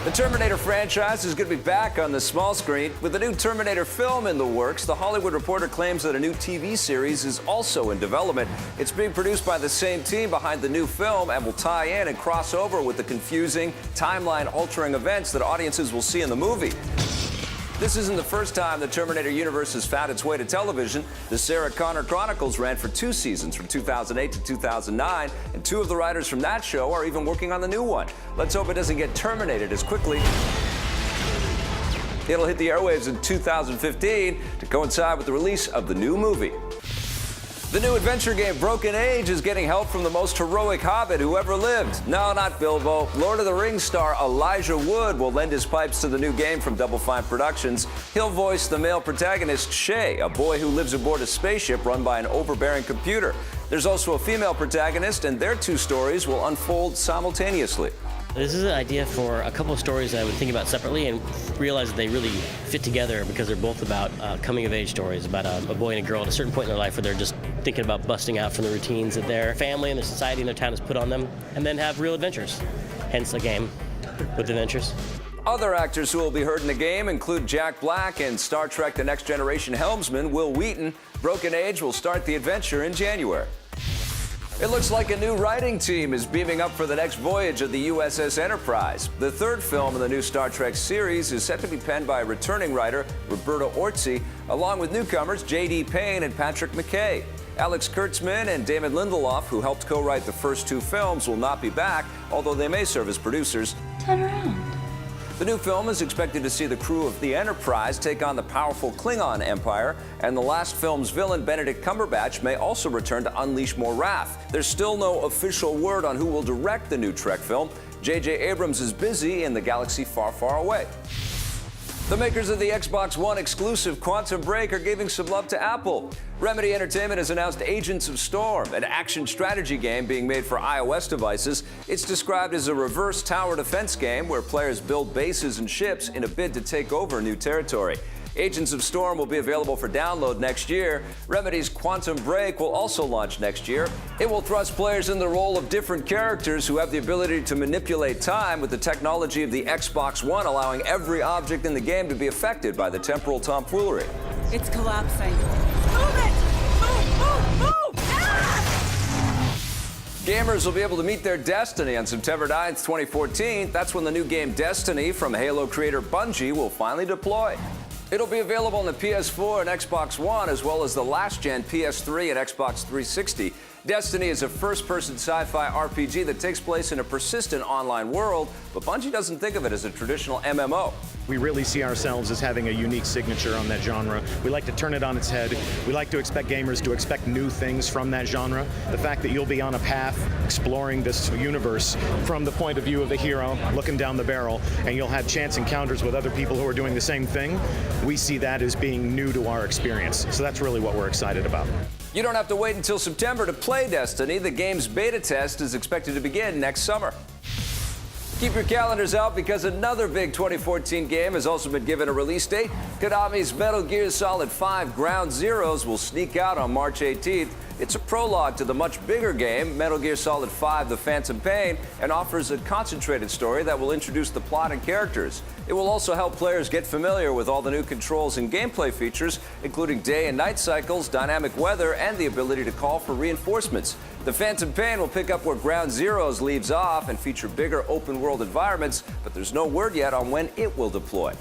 The Terminator franchise is going to be back on the small screen. With a new Terminator film in the works, The Hollywood Reporter claims that a new TV series is also in development. It's being produced by the same team behind the new film and will tie in and cross over with the confusing, timeline-altering events that audiences will see in the movie. This isn't the first time the Terminator universe has found its way to television. The Sarah Connor Chronicles ran for 2 seasons from 2008 to 2009, and 2 of the writers from that show are even working on the new one. Let's hope it doesn't get terminated as quickly. It'll hit the airwaves in 2015 to coincide with the release of the new movie. The new adventure game Broken Age is getting help from the most heroic hobbit who ever lived. No, not Bilbo. Lord of the Rings star Elijah Wood will lend his pipes to the new game from Double Fine Productions. He'll voice the male protagonist, Shay, a boy who lives aboard a spaceship run by an overbearing computer. There's also a female protagonist, and their 2 stories will unfold simultaneously. This is an idea for a couple of stories that I would think about separately and realize that they really fit together because they're both about coming-of-age stories, about a boy and a girl at a certain point in their life where they're just thinking about busting out from the routines that their family and their society and their town has put on them, and then have real adventures, hence a game with adventures. Other actors who will be heard in the game include Jack Black and Star Trek The Next Generation helmsman Will Wheaton. Broken Age will start the adventure in January. It looks like a new writing team is beaming up for the next voyage of the USS Enterprise. The 3rd film in the new Star Trek series is set to be penned by returning writer Roberta Orci, along with newcomers J.D. Payne and Patrick McKay. Alex Kurtzman and Damon Lindelof, who helped co-write the first 2 films, will not be back, although they may serve as producers. Turn around. The new film is expected to see the crew of the Enterprise take on the powerful Klingon Empire, and the last film's villain, Benedict Cumberbatch, may also return to unleash more wrath. There's still no official word on who will direct the new Trek film. J.J. Abrams is busy in the galaxy far, far away. The makers of the Xbox One exclusive Quantum Break are giving some love to Apple. Remedy Entertainment has announced Agents of Storm, an action strategy game being made for iOS devices. It's described as a reverse tower defense game where players build bases and ships in a bid to take over new territory. Agents of Storm will be available for download next year. Remedy's Quantum Break will also launch next year. It will thrust players in the role of different characters who have the ability to manipulate time, with the technology of the Xbox One allowing every object in the game to be affected by the temporal tomfoolery. It's collapsing. Move it! Move! Ah! Gamers will be able to meet their destiny on September 9th, 2014. That's when the new game Destiny from Halo creator Bungie will finally deploy. It'll be available on the PS4 and Xbox One, as well as the last-gen PS3 and Xbox 360. Destiny is a first-person sci-fi RPG that takes place in a persistent online world, but Bungie doesn't think of it as a traditional MMO. We really see ourselves as having a unique signature on that genre. We like to turn it on its head. We like to expect gamers to expect new things from that genre. The fact that you'll be on a path exploring this universe from the point of view of the hero, looking down the barrel, and you'll have chance encounters with other people who are doing the same thing, we see that as being new to our experience. So that's really what we're excited about. You don't have to wait until September to play Destiny. The game's beta test is expected to begin next summer. Keep your calendars out because another big 2014 game has also been given a release date. Konami's Metal Gear Solid 5 Ground Zeroes will sneak out on March 18th. It's a prologue to the much bigger game, Metal Gear Solid 5 The Phantom Pain, and offers a concentrated story that will introduce the plot and characters. It will also help players get familiar with all the new controls and gameplay features, including day and night cycles, dynamic weather, and the ability to call for reinforcements. The Phantom Pain will pick up where Ground Zeroes leaves off and feature bigger open-world environments, but there's no word yet on when it will deploy.